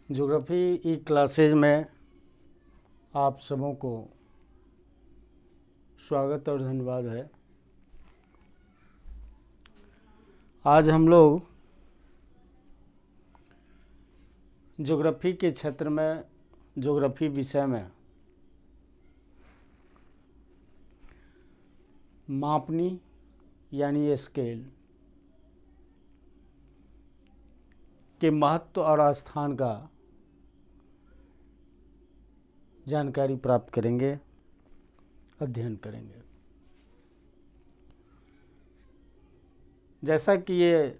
Geography ई classes में आप सबों को स्वागत और धन्यवाद है। आज हम लोग ज्योग्राफी के क्षेत्र में ज्योग्राफी विषय में मापनी यानी स्केल के महत्व और स्थान का जानकारी प्राप्त करेंगे, अध्ययन करेंगे। जैसा कि ये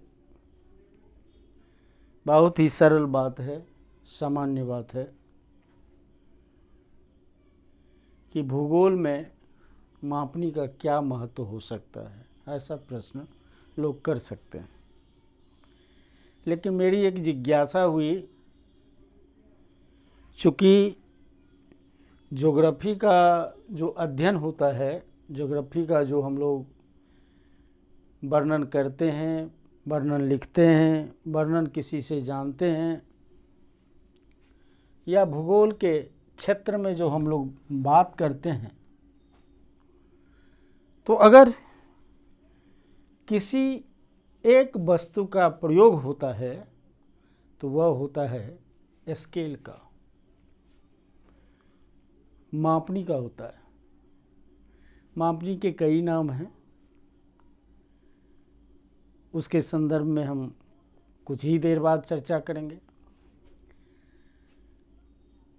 बहुत ही सरल बात है, सामान्य बात है कि भूगोल में मापनी का क्या महत्व हो सकता है, ऐसा प्रश्न लोग कर सकते हैं। लेकिन मेरी एक जिज्ञासा हुई, चूँकि ज्योग्राफी का जो अध्ययन होता है, ज्योग्राफी का जो हम लोग वर्णन करते हैं, वर्णन लिखते हैं, वर्णन किसी से जानते हैं, या भूगोल के क्षेत्र में जो हम लोग बात करते हैं, तो अगर किसी एक वस्तु का प्रयोग होता है तो वह होता है स्केल का, मापनी का होता है। मापनी के कई नाम हैं, उसके संदर्भ में हम कुछ ही देर बाद चर्चा करेंगे।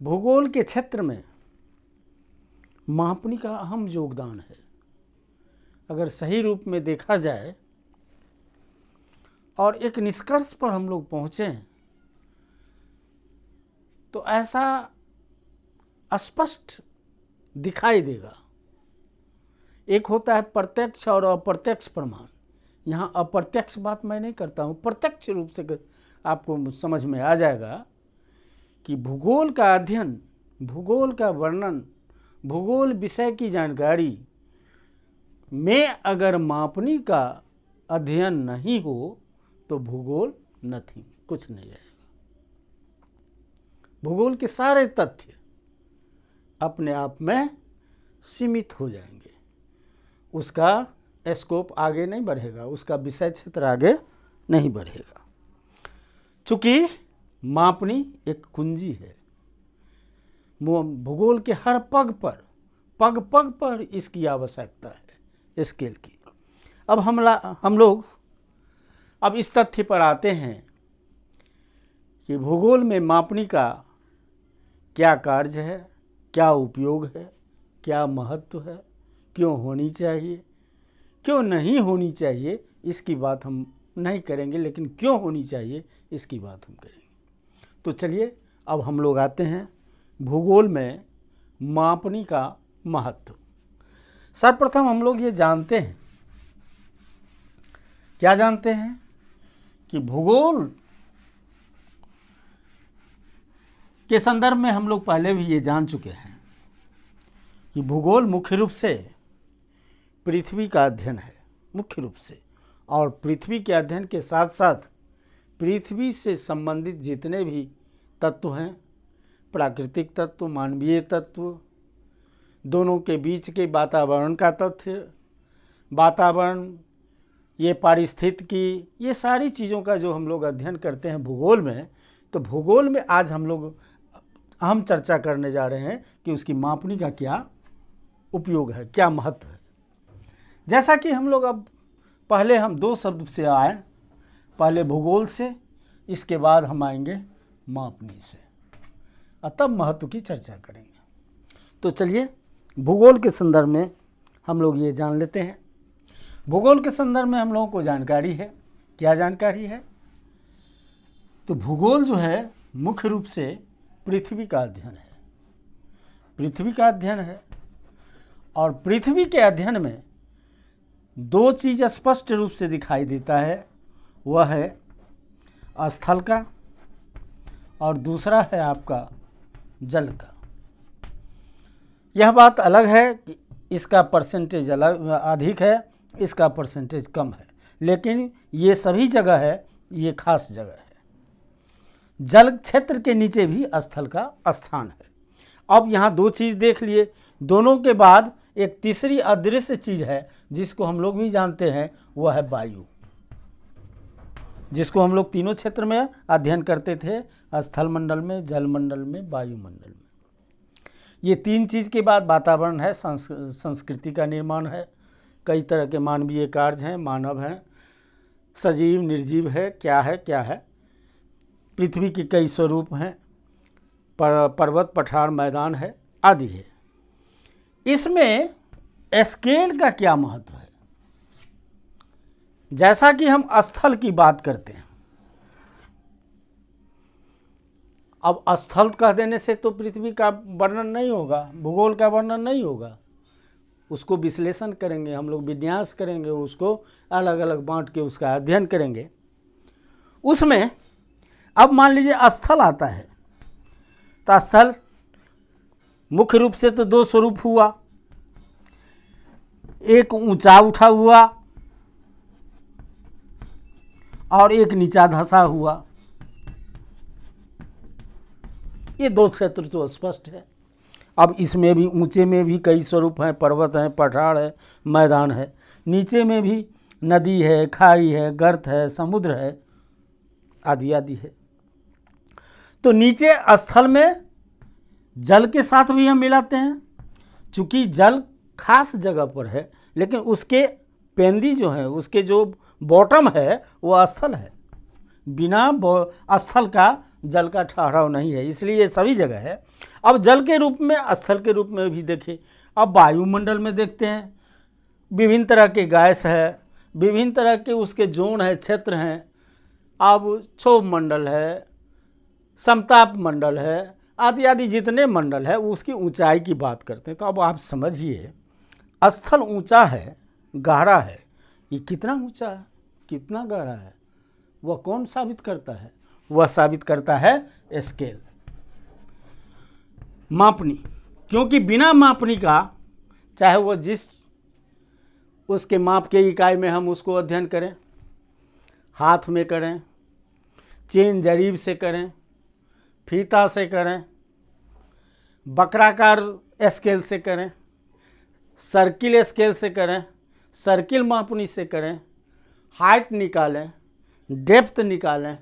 भूगोल के क्षेत्र में मापनी का अहम योगदान है। अगर सही रूप में देखा जाए और एक निष्कर्ष पर हम लोग पहुँचें तो ऐसा स्पष्ट दिखाई देगा। एक होता है प्रत्यक्ष और अप्रत्यक्ष प्रमाण। यहाँ अप्रत्यक्ष बात मैं नहीं करता हूँ, प्रत्यक्ष रूप से आपको समझ में आ जाएगा कि भूगोल का अध्ययन, भूगोल का वर्णन, भूगोल विषय की जानकारी में अगर मापनी का अध्ययन नहीं हो तो भूगोल नथिंग, कुछ नहीं रहेगा। भूगोल के सारे तथ्य अपने आप में सीमित हो जाएंगे, उसका स्कोप आगे नहीं बढ़ेगा, उसका विषय क्षेत्र आगे नहीं बढ़ेगा। चूँकि मापनी एक कुंजी है, भूगोल के हर पग पर इसकी आवश्यकता है, स्केल की। अब हम लोग अब इस तथ्य पर आते हैं कि भूगोल में मापनी का क्या कार्य है, क्या उपयोग है, क्या महत्व है, क्यों होनी चाहिए, क्यों नहीं होनी चाहिए, इसकी बात हम नहीं करेंगे, लेकिन क्यों होनी चाहिए इसकी बात हम करेंगे। तो चलिए अब हम लोग आते हैं भूगोल में मापनी का महत्व। सर्वप्रथम हम लोग ये जानते हैं, क्या जानते हैं कि भूगोल के संदर्भ में हम लोग पहले भी ये जान चुके हैं कि भूगोल मुख्य रूप से पृथ्वी का अध्ययन है, मुख्य रूप से। और पृथ्वी के अध्ययन के साथ साथ पृथ्वी से संबंधित जितने भी तत्व हैं, प्राकृतिक तत्व, मानवीय तत्व, दोनों के बीच के वातावरण का तथ्य, वातावरण, ये पारिस्थितिकी, ये सारी चीज़ों का जो हम लोग अध्ययन करते हैं भूगोल में, तो भूगोल में आज हम चर्चा करने जा रहे हैं कि उसकी मापनी का क्या उपयोग है, क्या महत्व है। जैसा कि हम लोग अब पहले हम दो शब्द से आए, पहले भूगोल से, इसके बाद हम आएंगे मापनी से, तब महत्व की चर्चा करेंगे। तो चलिए भूगोल के संदर्भ में हम लोग ये जान लेते हैं। भूगोल के संदर्भ में हम लोगों को जानकारी है, क्या जानकारी है? तो भूगोल जो है मुख्य रूप से पृथ्वी का अध्ययन है, पृथ्वी का अध्ययन है। और पृथ्वी के अध्ययन में दो चीज़ स्पष्ट रूप से दिखाई देता है, वह है स्थल का और दूसरा है आपका जल का। यह बात अलग है कि इसका परसेंटेज अधिक है, इसका परसेंटेज कम है, लेकिन ये सभी जगह है, ये खास जगह है। जल क्षेत्र के नीचे भी स्थल का स्थान है। अब यहाँ दो चीज़ देख लिए, दोनों के बाद एक तीसरी अदृश्य चीज़ है जिसको हम लोग भी जानते हैं, वह है वायु, जिसको हम लोग तीनों क्षेत्र में अध्ययन करते थे, स्थल मंडल में, जल मंडल में, वायुमंडल में। ये तीन चीज़ के बाद वातावरण है, संस्कृति का निर्माण है, कई तरह के मानवीय कार्य हैं, मानव हैं, सजीव निर्जीव है, क्या है, पृथ्वी के कई स्वरूप हैं, पर्वत पठार मैदान है आदि है। इसमें स्केल का क्या महत्व है? जैसा कि हम स्थल की बात करते हैं, अब स्थल कह देने से तो पृथ्वी का वर्णन नहीं होगा, भूगोल का वर्णन नहीं होगा, उसको विश्लेषण करेंगे हम लोग, विन्यास करेंगे, उसको अलग अलग बांट के उसका अध्ययन करेंगे। उसमें अब मान लीजिए स्थल आता है, तो स्थल मुख्य रूप से तो दो स्वरूप हुआ, एक ऊंचा उठा हुआ और एक नीचा धंसा हुआ। ये दो क्षेत्र तो स्पष्ट है। अब इसमें भी ऊंचे में भी कई स्वरूप हैं, पर्वत हैं, पठार है, मैदान है, नीचे में भी नदी है, खाई है, गर्त है, समुद्र है, आदि आदि है। तो नीचे स्थल में जल के साथ भी हम मिलाते हैं, चूँकि जल खास जगह पर है, लेकिन उसके पेंदी जो है, उसके जो बॉटम है वो स्थल है, बिना स्थल का जल का ठहराव नहीं है, इसलिए ये सभी जगह है। अब जल के रूप में, स्थल के रूप में भी देखें, अब वायुमंडल में देखते हैं, विभिन्न तरह के गैस है, विभिन्न तरह के उसके जोन है, क्षेत्र हैं। अब क्षोभ मंडल है, समताप मंडल है, आदि आदि जितने मंडल है, उसकी ऊंचाई की बात करते हैं। तो अब आप समझिए, स्थल ऊंचा है, गहरा है, ये कितना ऊंचा है, कितना गहरा है, वह कौन साबित करता है? वह साबित करता है स्केल, मापनी। क्योंकि बिना मापनी का, चाहे वो जिस उसके माप के इकाई में हम उसको अध्ययन करें, हाथ में करें, चेन जरीब से करें, फीता से करें, बकराकार स्केल से करें, सर्किल स्केल से करें, सर्किल मापनी से करें, हाइट निकालें, डेप्थ निकालें,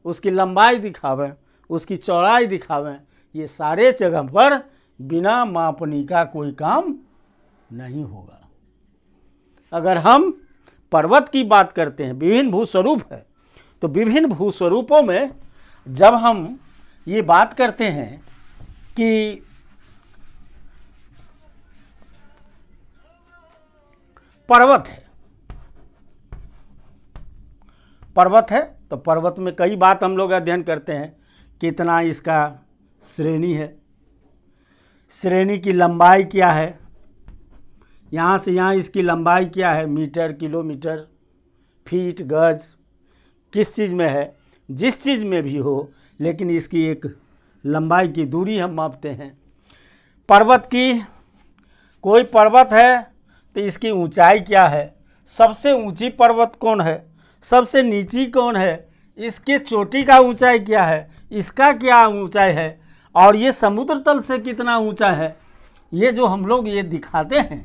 उसकी लंबाई दिखावें, उसकी चौड़ाई दिखावें, ये सारे जगह पर बिना मापनी का कोई काम नहीं होगा। अगर हम पर्वत की बात करते हैं, विभिन्न भूस्वरूप है, तो विभिन्न भूस्वरूपों में जब हम ये बात करते हैं कि पर्वत है, तो पर्वत में कई बात हम लोग अध्ययन करते हैं, कितना इसका श्रेणी है, श्रेणी की लंबाई क्या है, यहाँ से यहाँ इसकी लंबाई क्या है, मीटर, किलोमीटर, फीट, गज, किस चीज़ में है, जिस चीज़ में भी हो, लेकिन इसकी एक लंबाई की दूरी हम मापते हैं। पर्वत की, कोई पर्वत है तो इसकी ऊंचाई क्या है, सबसे ऊंची पर्वत कौन है, सबसे नीची कौन है, इसके चोटी का ऊंचाई क्या है, इसका क्या ऊंचाई है, और ये समुद्र तल से कितना ऊंचा है। ये जो हम लोग ये दिखाते हैं,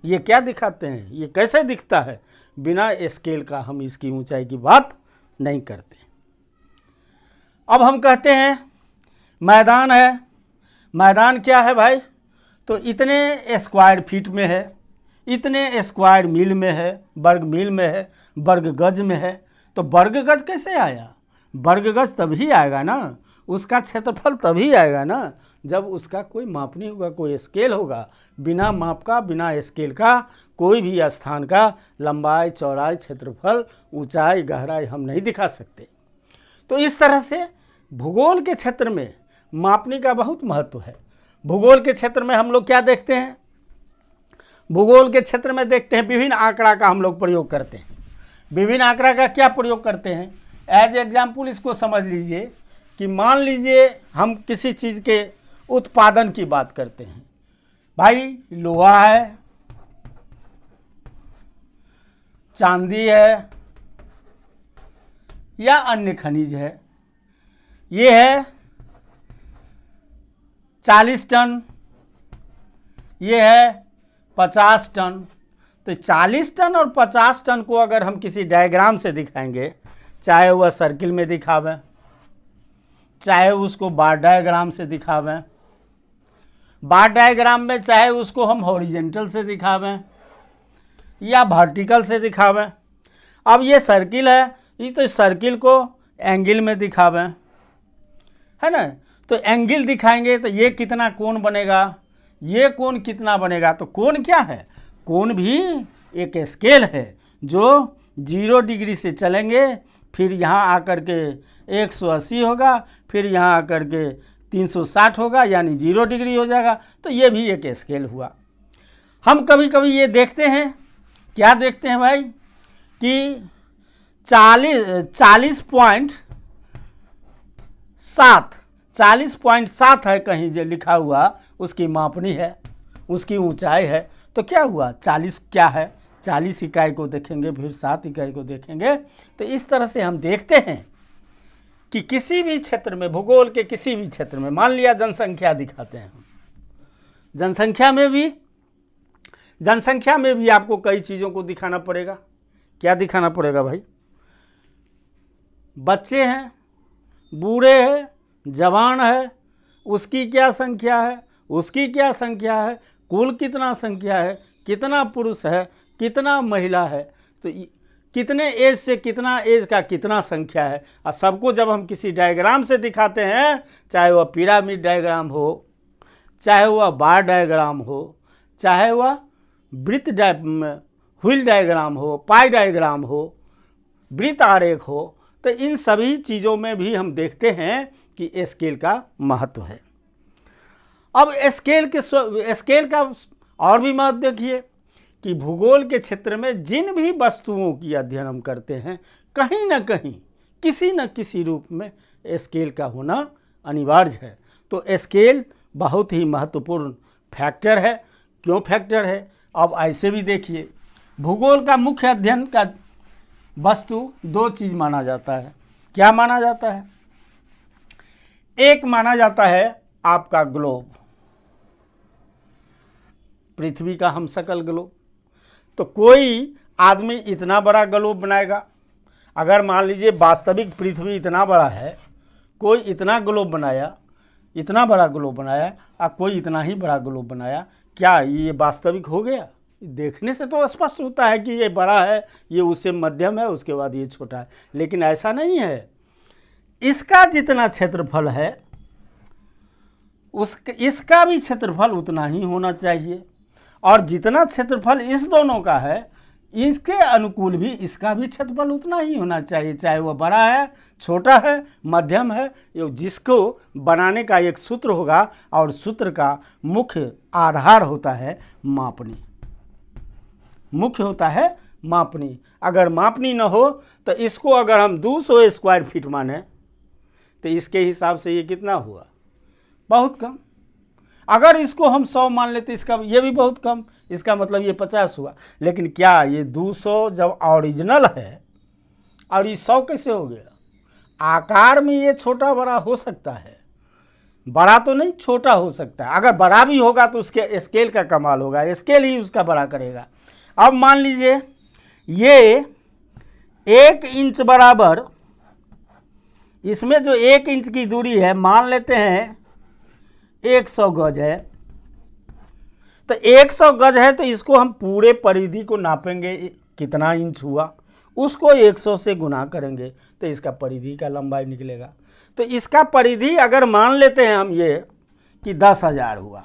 ये क्या दिखाते हैं, ये कैसे दिखता है, बिना स्केल का हम इसकी ऊंचाई की बात नहीं करते। अब हम कहते हैं मैदान है, मैदान क्या है भाई, तो इतने स्क्वायर फीट में है, इतने स्क्वायर मील में है, वर्ग मील में है, वर्ग गज में है। तो वर्ग गज कैसे आया, वर्ग गज तभी आएगा ना, उसका क्षेत्रफल तभी आएगा ना जब उसका कोई मापनी होगा, कोई स्केल होगा। बिना माप का, बिना स्केल का कोई भी स्थान का लंबाई, चौड़ाई, क्षेत्रफल, ऊंचाई, गहराई हम नहीं दिखा सकते। तो इस तरह से भूगोल के क्षेत्र में मापनी का बहुत महत्व है। भूगोल के क्षेत्र में हम लोग क्या देखते हैं, भूगोल के क्षेत्र में देखते हैं विभिन्न आंकड़ा का हम लोग प्रयोग करते हैं। विभिन्न आंकड़ा का क्या प्रयोग करते हैं, एज एग्जाम्पल इसको समझ लीजिए कि मान लीजिए हम किसी चीज़ के उत्पादन की बात करते हैं, भाई लोहा है, चांदी है या अन्य खनिज है, ये है 40 टन, ये है 50 टन। तो 40 टन और 50 टन को अगर हम किसी डायग्राम से दिखाएंगे, चाहे वह सर्किल में दिखावें, चाहे उसको बार डायग्राम से दिखावें, बार डायग्राम में चाहे उसको हम हॉरिजेंटल से दिखावें या वर्टिकल से दिखावें। अब ये सर्किल है, इस तो सर्किल को एंगल में दिखावें, है ना। तो एंगल दिखाएंगे तो ये कितना कोण बनेगा, ये कोण कितना बनेगा। तो कोण क्या है, कोण भी एक स्केल है जो 0 डिग्री से चलेंगे, फिर यहाँ आकर के 180 होगा, फिर यहाँ आकर के 360 होगा, यानी 0 डिग्री हो जाएगा। तो ये भी एक स्केल हुआ। हम कभी कभी ये देखते हैं, क्या देखते हैं भाई, कि 40.7 है कहीं जो लिखा हुआ, उसकी मापनी है, उसकी ऊंचाई है। तो क्या हुआ, 40 क्या है, 40 इकाई को देखेंगे, फिर 7 इकाई को देखेंगे। तो इस तरह से हम देखते हैं कि किसी भी क्षेत्र में, भूगोल के किसी भी क्षेत्र में, मान लिया जनसंख्या दिखाते हैं हम, जनसंख्या में भी आपको कई चीज़ों को दिखाना पड़ेगा। क्या दिखाना पड़ेगा भाई, बच्चे हैं, बूढ़े हैं, जवान है, उसकी क्या संख्या है, उसकी क्या संख्या है, कुल कितना संख्या है, कितना पुरुष है, कितना महिला है, तो कितने एज से कितना एज का कितना संख्या है। और सबको जब हम किसी डायग्राम से दिखाते हैं, चाहे वह पिरामिड डायग्राम हो, चाहे वह बार डायग्राम हो, चाहे वह वृत्त व्हील डायग्राम हो, पाई डायग्राम हो, वृत्त आरेख हो, तो इन सभी चीज़ों में भी हम देखते हैं कि स्केल का महत्व है। अब स्केल का और भी महत्व देखिए कि भूगोल के क्षेत्र में जिन भी वस्तुओं की अध्ययन हम करते हैं, कहीं ना कहीं किसी न किसी रूप में स्केल का होना अनिवार्य है। तो स्केल बहुत ही महत्वपूर्ण फैक्टर है। क्यों फैक्टर है, अब ऐसे भी देखिए, भूगोल का मुख्य अध्ययन का वस्तु 2 चीज़ माना जाता है। क्या माना जाता है, एक माना जाता है आपका ग्लोब, पृथ्वी का हम सकल ग्लोब। तो कोई आदमी इतना बड़ा ग्लोब बनाएगा, अगर मान लीजिए वास्तविक पृथ्वी इतना बड़ा है, कोई इतना ग्लोब बनाया, इतना बड़ा ग्लोब बनाया, और कोई इतना ही बड़ा ग्लोब बनाया, क्या ये वास्तविक हो गया? देखने से तो स्पष्ट होता है कि ये बड़ा है, ये उससे मध्यम है, उसके बाद ये छोटा है, लेकिन ऐसा नहीं है। इसका जितना क्षेत्रफल है इसका भी क्षेत्रफल उतना ही होना चाहिए, और जितना क्षेत्रफल इस दोनों का है, इसके अनुकूल भी इसका भी क्षेत्रफल उतना ही होना चाहिए, चाहे वह बड़ा है, छोटा है, मध्यम है। जिसको बनाने का एक सूत्र होगा, और सूत्र का मुख्य आधार होता है मापनी, मुख्य होता है मापनी। अगर मापनी न हो तो इसको अगर हम 200 स्क्वायर फीट माने, तो इसके हिसाब से ये कितना हुआ, बहुत कम। अगर इसको हम 100 मान लेते, इसका ये भी बहुत कम, इसका मतलब ये 50 हुआ। लेकिन क्या ये 200 जब ओरिजिनल है, और ये 100 कैसे हो गया? आकार में ये छोटा बड़ा हो सकता है, बड़ा तो नहीं, छोटा हो सकता है। अगर बड़ा भी होगा तो उसके स्केल का कमाल होगा, स्केल ही उसका बड़ा करेगा। अब मान लीजिए ये 1 इंच बराबर, इसमें जो 1 इंच की दूरी है, मान लेते हैं 100 गज है। तो 100 गज है, तो इसको हम पूरे परिधि को नापेंगे, कितना इंच हुआ, उसको 100 से गुना करेंगे, तो इसका परिधि का लंबाई निकलेगा। तो इसका परिधि अगर मान लेते हैं हम ये कि 10,000 हुआ,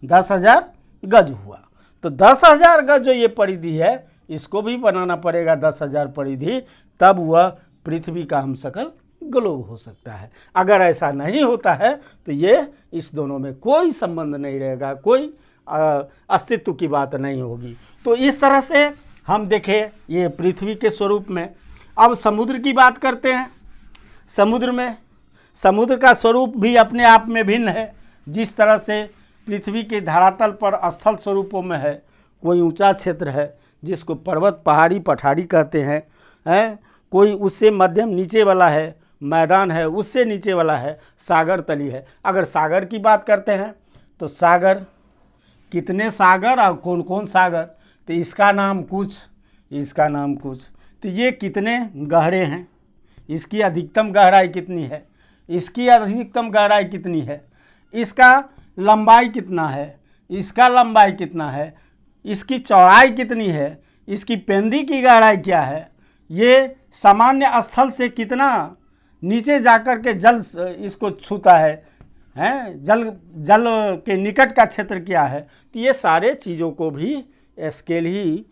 10,000 गज हुआ, तो 10,000 गज जो ये परिधि है, इसको भी बनाना पड़ेगा 10,000 परिधि, तब वह पृथ्वी का हम सकल ग्लोब हो सकता है। अगर ऐसा नहीं होता है तो ये इस दोनों में कोई संबंध नहीं रहेगा, कोई अस्तित्व की बात नहीं होगी। तो इस तरह से हम देखें ये पृथ्वी के स्वरूप में। अब समुद्र की बात करते हैं। समुद्र का स्वरूप भी अपने आप में भिन्न है। जिस तरह से पृथ्वी के धरातल पर स्थल स्वरूपों में है, कोई ऊंचा क्षेत्र है जिसको पर्वत, पहाड़ी, पठारी कहते हैं, कोई उससे मध्यम नीचे वाला है, मैदान है उससे नीचे वाला है सागर तली है। अगर सागर की बात करते हैं तो सागर, कितने सागर और कौन कौन सागर, तो इसका नाम कुछ, इसका नाम कुछ, तो ये कितने गहरे हैं, इसकी अधिकतम गहराई कितनी है, इसकी अधिकतम गहराई कितनी है, इसका लंबाई कितना है, इसका लंबाई कितना है, इसकी चौड़ाई कितनी है, इसकी पेंदी की गहराई क्या है, ये सामान्य स्थल से कितना नीचे जाकर के जल इसको छूता है, जल के निकट का क्षेत्र क्या है। तो ये सारे चीज़ों को भी स्केल ही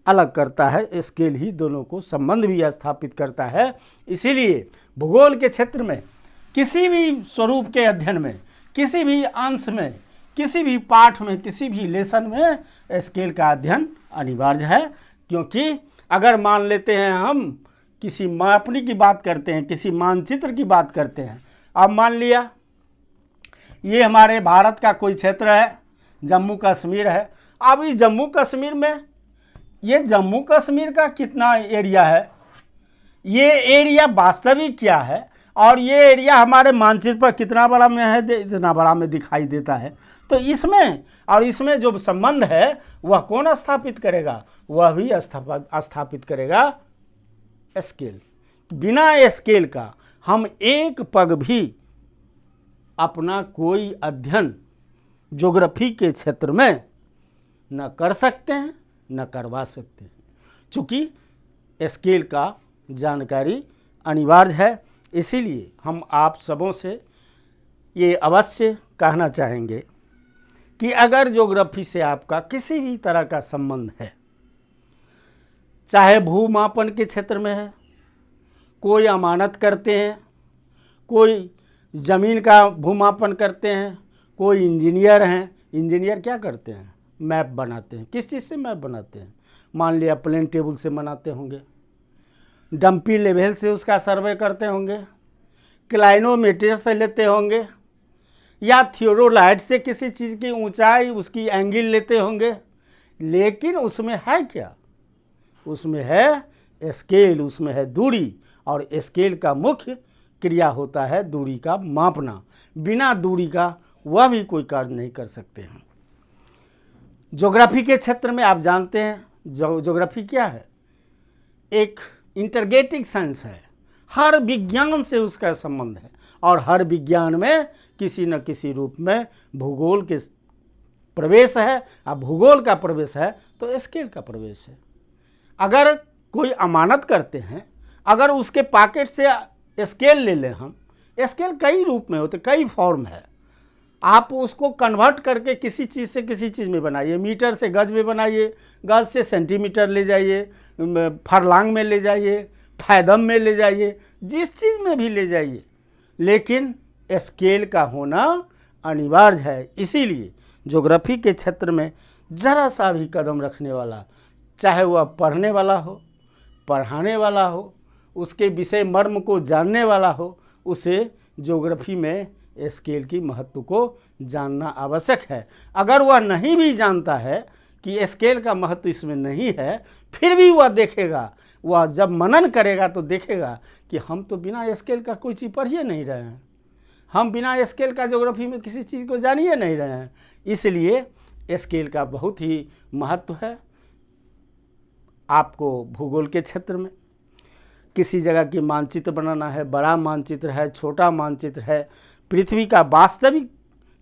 अलग करता है, स्केल ही दोनों को संबंध भी स्थापित करता है। इसीलिए भूगोल के क्षेत्र में किसी भी स्वरूप के अध्ययन में, किसी भी अंश में, किसी भी पाठ में, किसी भी लेसन में स्केल का अध्ययन अनिवार्य है। क्योंकि अगर मान लेते हैं हम किसी मापनी की बात करते हैं, किसी मानचित्र की बात करते हैं, अब मान लिया ये हमारे भारत का कोई क्षेत्र है, जम्मू कश्मीर है। अब इस जम्मू कश्मीर में ये जम्मू कश्मीर का कितना एरिया है, ये एरिया वास्तविक क्या है, और ये एरिया हमारे मानचित्र पर कितना बड़ा में है, इतना बड़ा में दिखाई देता है। तो इसमें और इसमें जो संबंध है वह कौन स्थापित करेगा, वह भी स्थापित करेगा स्केल। बिना स्केल का हम एक पग भी अपना कोई अध्ययन ज्योग्राफी के क्षेत्र में न कर सकते हैं, न करवा सकते हैं, चूँकि स्केल का जानकारी अनिवार्य है। इसीलिए हम आप सबों से ये अवश्य कहना चाहेंगे कि अगर ज्योग्राफी से आपका किसी भी तरह का संबंध है, चाहे भूमापन के क्षेत्र में है, कोई अमानत करते हैं, कोई ज़मीन का भूमापन करते हैं, कोई इंजीनियर हैं, इंजीनियर क्या करते हैं, मैप बनाते हैं। किस चीज़ से मैप बनाते हैं, मान लिया प्लेन टेबल से बनाते होंगे, डंपी लेवल से उसका सर्वे करते होंगे, क्लाइनोमीटर से लेते होंगे, या थियोडोलाइट से किसी चीज़ की ऊंचाई उसकी एंगल लेते होंगे। लेकिन उसमें है क्या, उसमें है स्केल, उसमें है दूरी, और स्केल का मुख्य क्रिया होता है दूरी का मापना। बिना दूरी का वह भी कोई कार्य नहीं कर सकते हैं। ज्योग्राफी के क्षेत्र में आप जानते हैं ज्योग्राफी क्या है, एक इंटीग्रेटिंग साइंस है, हर विज्ञान से उसका संबंध है, और हर विज्ञान में किसी न किसी रूप में भूगोल के प्रवेश है। अब भूगोल का प्रवेश है तो स्केल का प्रवेश है। अगर कोई अमानत करते हैं, अगर उसके पॉकेट से स्केल ले लें हम, स्केल कई रूप में होते, कई फॉर्म है, आप उसको कन्वर्ट करके किसी चीज़ से किसी चीज़ में बनाइए, मीटर से गज में बनाइए, गज से सेंटीमीटर ले जाइए, फरलांग में ले जाइए, फैदम में ले जाइए, जिस चीज़ में भी ले जाइए, लेकिन स्केल का होना अनिवार्य है। इसीलिए ज्योग्राफी के क्षेत्र में ज़रा सा भी कदम रखने वाला, चाहे वह पढ़ने वाला हो, पढ़ाने वाला हो, उसके विषय मर्म को जानने वाला हो, उसे ज्योग्राफी में स्केल की महत्व को जानना आवश्यक है। अगर वह नहीं भी जानता है कि स्केल का महत्व इसमें नहीं है, फिर भी वह देखेगा, वह जब मनन करेगा तो देखेगा कि हम तो बिना स्केल का कोई चीज़ पढ़िए नहीं रहे हैं, हम बिना स्केल का ज्योग्राफी में किसी चीज़ को जानिए नहीं रहे हैं। इसलिए स्केल का बहुत ही महत्व है। आपको भूगोल के क्षेत्र में किसी जगह की मानचित्र बनाना है, बड़ा मानचित्र है, छोटा मानचित्र है, पृथ्वी का वास्तविक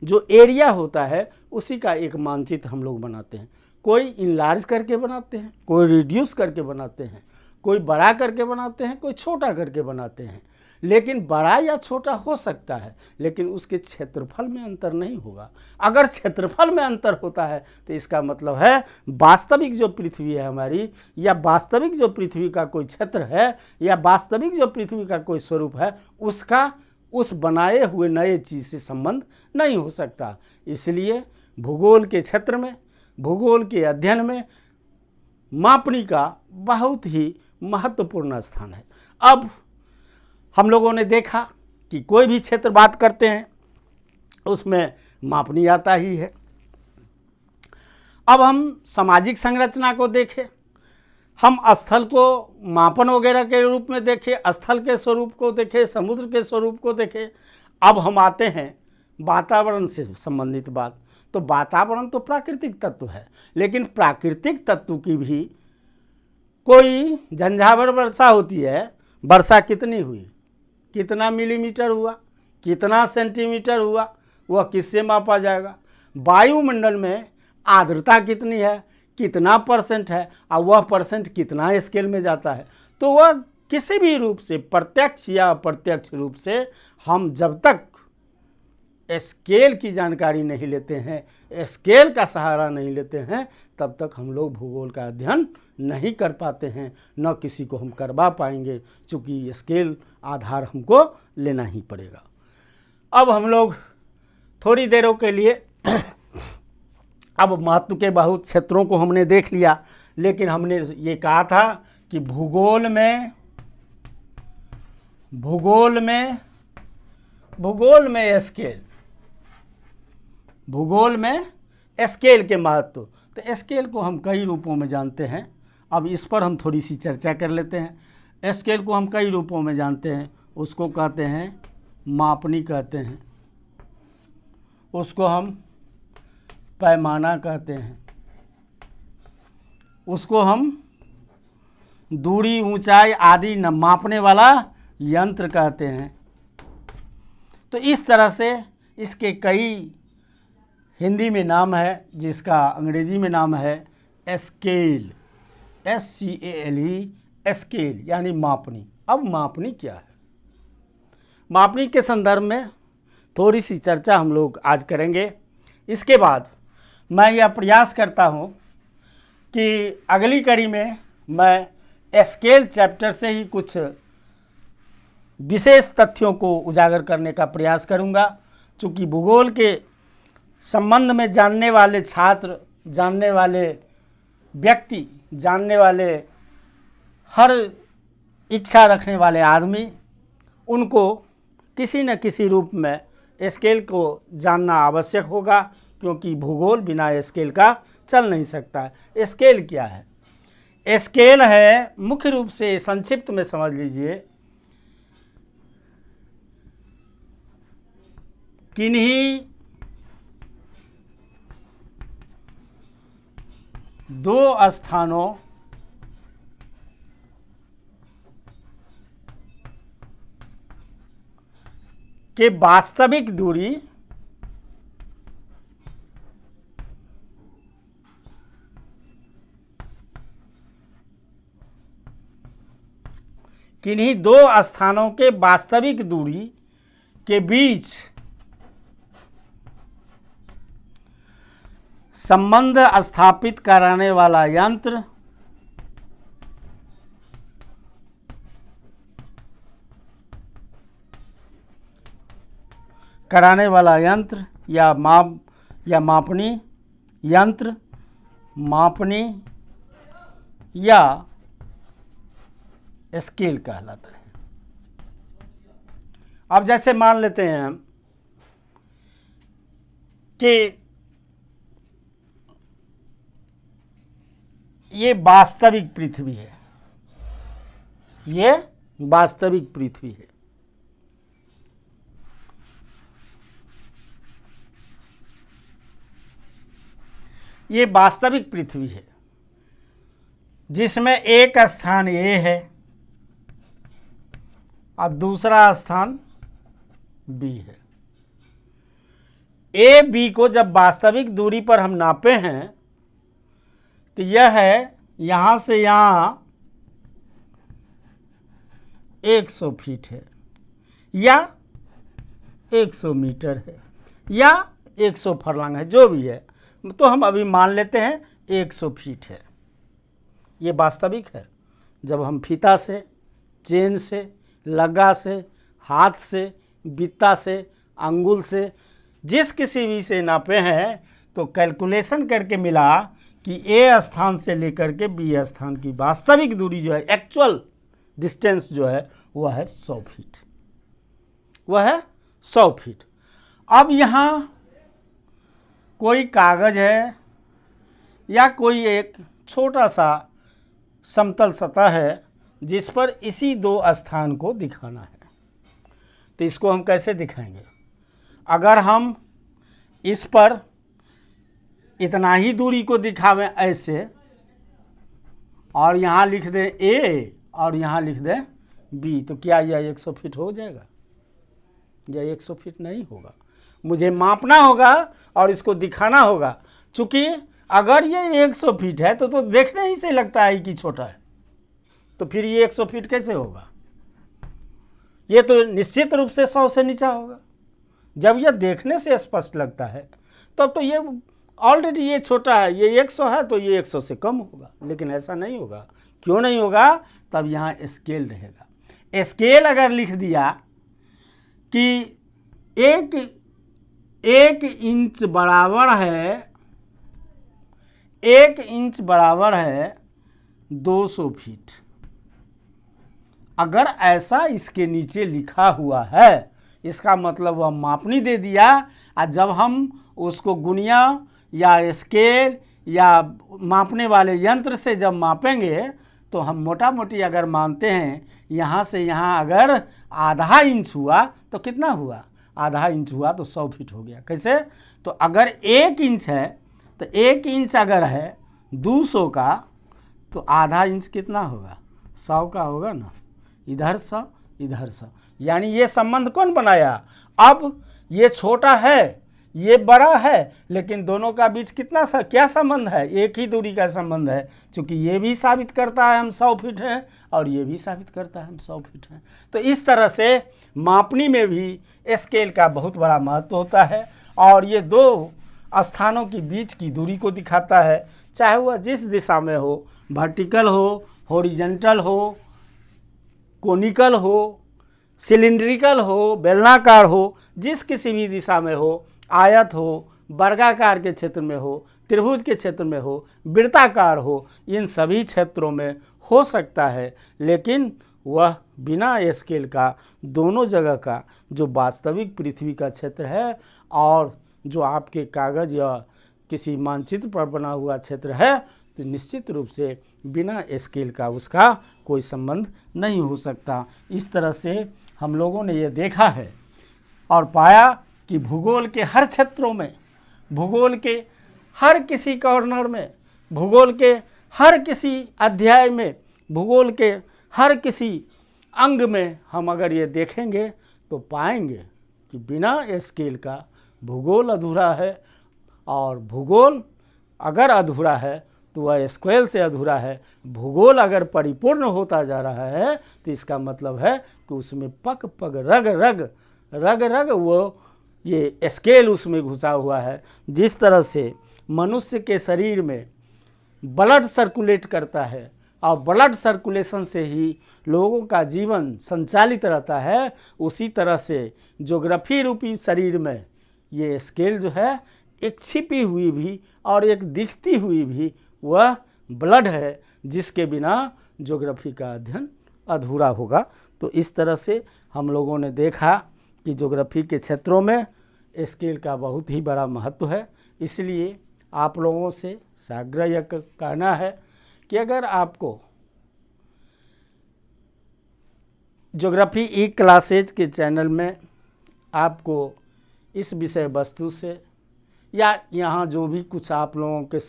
जो एरिया होता है उसी का एक मानचित्र हम लोग बनाते हैं। कोई इनलार्ज करके बनाते हैं, कोई रिड्यूस करके बनाते हैं, कोई बड़ा करके बनाते हैं, कोई छोटा करके बनाते हैं। लेकिन बड़ा या छोटा हो सकता है, लेकिन उसके क्षेत्रफल में अंतर नहीं होगा। अगर क्षेत्रफल में अंतर होता है तो इसका मतलब है वास्तविक जो पृथ्वी है हमारी, या वास्तविक जो पृथ्वी का कोई क्षेत्र है, या वास्तविक जो पृथ्वी का कोई स्वरूप है, उसका उस बनाए हुए नए चीज़ से संबंध नहीं हो सकता। इसलिए भूगोल के क्षेत्र में, भूगोल के अध्ययन में मापनी का बहुत ही महत्वपूर्ण स्थान है। अब हम लोगों ने देखा कि कोई भी क्षेत्र बात करते हैं उसमें मापनी आता ही है। अब हम सामाजिक संरचना को देखें हम स्थल को मापन वगैरह के रूप में देखें, स्थल के स्वरूप को देखें, समुद्र के स्वरूप को देखें। अब हम आते हैं वातावरण से संबंधित बात। तो वातावरण तो प्राकृतिक तत्व है, लेकिन प्राकृतिक तत्व की भी कोई झंझावार वर्षा होती है। वर्षा कितनी हुई, कितना मिलीमीटर हुआ, कितना सेंटीमीटर हुआ, वह किससे मापा जाएगा? वायुमंडल में आर्द्रता कितनी है, कितना परसेंट है, और वह परसेंट कितना स्केल में जाता है। तो वह किसी भी रूप से, प्रत्यक्ष या अप्रत्यक्ष रूप से, हम जब तक स्केल की जानकारी नहीं लेते हैं, स्केल का सहारा नहीं लेते हैं, तब तक हम लोग भूगोल का अध्ययन नहीं कर पाते हैं, न किसी को हम करवा पाएंगे, चूँकि स्केल आधार हमको लेना ही पड़ेगा। अब हम लोग थोड़ी देरों के लिए अब महत्व के बहुत क्षेत्रों को हमने देख लिया, लेकिन हमने ये कहा था कि भूगोल स्केल के महत्व। तो स्केल को हम कई रूपों में जानते हैं। अब इस पर हम थोड़ी सी चर्चा कर लेते हैं। स्केल को हम कई रूपों में जानते हैं। उसको कहते हैं मापनी कहते हैं, उसको हम पैमाना कहते हैं, उसको हम दूरी, ऊंचाई आदि न मापने वाला यंत्र कहते हैं। तो इस तरह से इसके कई हिंदी में नाम है, जिसका अंग्रेजी में नाम है स्केल, SCALE, स्केल यानी मापनी। अब मापनी क्या है? मापनी के संदर्भ में थोड़ी सी चर्चा हम लोग आज करेंगे। इसके बाद मैं यह प्रयास करता हूँ कि अगली कड़ी में मैं स्केल चैप्टर से ही कुछ विशेष तथ्यों को उजागर करने का प्रयास करूँगा। चूँकि भूगोल के संबंध में जानने वाले छात्र, जानने वाले व्यक्ति, जानने वाले हर इच्छा रखने वाले आदमी, उनको किसी न किसी रूप में स्केल को जानना आवश्यक होगा, क्योंकि भूगोल बिना स्केल का चल नहीं सकता है। स्केल क्या है? स्केल है, मुख्य रूप से संक्षिप्त में समझ लीजिए, किन्हीं दो स्थानों के वास्तविक दूरी किन्हीं दो स्थानों के वास्तविक दूरी के बीच संबंध स्थापित कराने वाला यंत्र या मापनी यंत्र, मापनी या स्केल कहलाता है। अब जैसे मान लेते हैं हम कि ये वास्तविक पृथ्वी है, ये वास्तविक पृथ्वी है। ये वास्तविक पृथ्वी है, जिसमें एक स्थान ए है और दूसरा स्थान बी है। ए बी को जब वास्तविक दूरी पर हम नापे हैं, तो यह है यहाँ से यहाँ 100 फीट है, या 100 मीटर है, या 100 फरलांग है, जो भी है। तो हम अभी मान लेते हैं 100 फीट है। ये वास्तविक है। जब हम फीता से, चेन से, लग्गा से, हाथ से, बित्ता से, अंगुल से, जिस किसी भी से नापे हैं, तो कैलकुलेशन करके मिला कि ए स्थान से लेकर के बी स्थान की वास्तविक दूरी जो है, एक्चुअल डिस्टेंस जो है, वह है 100 फीट। वह है 100 फीट। अब यहाँ कोई कागज़ है या कोई एक छोटा सा समतल सतह है जिस पर इसी दो स्थान को दिखाना है। तो इसको हम कैसे दिखाएंगे? अगर हम इस पर इतना ही दूरी को दिखावें ऐसे, और यहाँ लिख दें A और यहाँ लिख दें B, तो क्या यह 100 फीट हो जाएगा? यह 100 फीट नहीं होगा। मुझे मापना होगा और इसको दिखाना होगा। चूँकि अगर ये 100 फीट है तो देखने ही से लगता है कि छोटा है, तो फिर ये 100 फीट कैसे होगा? ये तो निश्चित रूप से 100 से नीचा होगा। जब यह देखने से स्पष्ट लगता है तब तो ये ऑलरेडी ये छोटा है, ये 100 है तो ये 100 से कम होगा। लेकिन ऐसा नहीं होगा। क्यों नहीं होगा? तब यहाँ स्केल रहेगा। स्केल अगर लिख दिया कि 1 इंच बराबर है 1 इंच बराबर है 200 फीट, अगर ऐसा इसके नीचे लिखा हुआ है, इसका मतलब वह मापनी दे दिया। और जब हम उसको गुनिया या स्केल या मापने वाले यंत्र से जब मापेंगे तो हम मोटा मोटी अगर मानते हैं यहाँ से यहाँ अगर आधा इंच हुआ तो कितना हुआ? आधा इंच हुआ तो 100 फीट हो गया। कैसे? तो अगर 1 इंच है तो 1 इंच अगर है 200 का तो आधा इंच कितना होगा? 100 का होगा ना। इधर 100 इधर 100, यानी ये संबंध कौन बनाया? अब ये छोटा है ये बड़ा है, लेकिन दोनों का बीच कितना क्या संबंध है? एक ही दूरी का संबंध है। क्योंकि ये भी साबित करता है हम 100 फीट हैं और ये भी साबित करता है हम 100 फीट हैं। तो इस तरह से मापनी में भी स्केल का बहुत बड़ा महत्व होता है और ये दो स्थानों के बीच की दूरी को दिखाता है, चाहे वह जिस दिशा में हो, वर्टिकल हो, हॉरिजॉन्टल हो, कोनिकल हो, सिलिंड्रिकल हो, बेलनाकार हो, जिस किसी भी दिशा में हो, आयत हो, वर्गाकार के क्षेत्र में हो, त्रिभुज के क्षेत्र में हो, वृत्ताकार हो, इन सभी क्षेत्रों में हो सकता है। लेकिन वह बिना स्केल का दोनों जगह का जो वास्तविक पृथ्वी का क्षेत्र है और जो आपके कागज़ या किसी मानचित्र पर बना हुआ क्षेत्र है, तो निश्चित रूप से बिना स्केल का उसका कोई संबंध नहीं हो सकता। इस तरह से हम लोगों ने ये देखा है और पाया कि भूगोल के हर क्षेत्रों में, भूगोल के हर किसी कॉर्नर में, भूगोल के हर किसी अध्याय में, भूगोल के हर किसी अंग में हम अगर ये देखेंगे तो पाएंगे कि बिना स्केल का भूगोल अधूरा है। और भूगोल अगर अधूरा है तो वह स्केल से अधूरा है। भूगोल अगर परिपूर्ण होता जा रहा है तो इसका मतलब है कि उसमें पग पग रग रग रग रग वो ये स्केल उसमें घुसा हुआ है। जिस तरह से मनुष्य के शरीर में ब्लड सर्कुलेट करता है और ब्लड सर्कुलेशन से ही लोगों का जीवन संचालित रहता है, उसी तरह से ज्योग्राफी रूपी शरीर में ये स्केल जो है एक छिपी हुई भी और एक दिखती हुई भी वह ब्लड है, जिसके बिना ज्योग्राफी का अध्ययन अधूरा होगा। तो इस तरह से हम लोगों ने देखा कि ज्योग्राफी के क्षेत्रों में स्केल का बहुत ही बड़ा महत्व है। इसलिए आप लोगों से आग्रह यह कहना है कि अगर आपको ज्योग्राफी ई क्लासेज के चैनल में आपको इस विषय वस्तु से या यहाँ जो भी कुछ आप लोगों के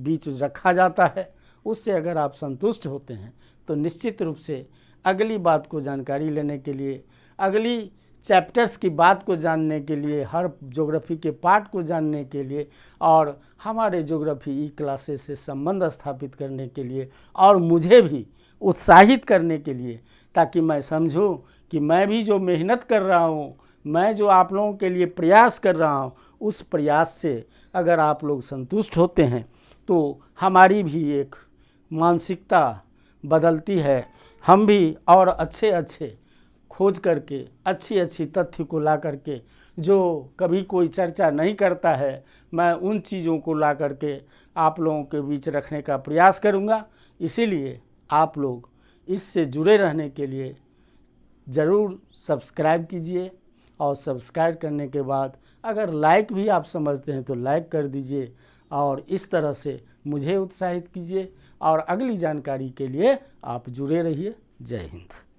बीच रखा जाता है उससे अगर आप संतुष्ट होते हैं तो निश्चित रूप से अगली बात को जानकारी लेने के लिए, अगली चैप्टर्स की बात को जानने के लिए, हर ज्योग्राफी के पार्ट को जानने के लिए और हमारे ज्योग्राफी ई क्लासेस से संबंध स्थापित करने के लिए और मुझे भी उत्साहित करने के लिए, ताकि मैं समझूं कि मैं भी जो मेहनत कर रहा हूँ, मैं जो आप लोगों के लिए प्रयास कर रहा हूँ, उस प्रयास से अगर आप लोग संतुष्ट होते हैं तो हमारी भी एक मानसिकता बदलती है। हम भी और अच्छे अच्छे खोज करके, अच्छी अच्छी तथ्य को ला करके, जो कभी कोई चर्चा नहीं करता है, मैं उन चीज़ों को ला करके आप लोगों के बीच रखने का प्रयास करूँगा। इसीलिए आप लोग इससे जुड़े रहने के लिए ज़रूर सब्सक्राइब कीजिए और सब्सक्राइब करने के बाद अगर लाइक भी आप समझते हैं तो लाइक कर दीजिए और इस तरह से मुझे उत्साहित कीजिए और अगली जानकारी के लिए आप जुड़े रहिए। जय हिंद।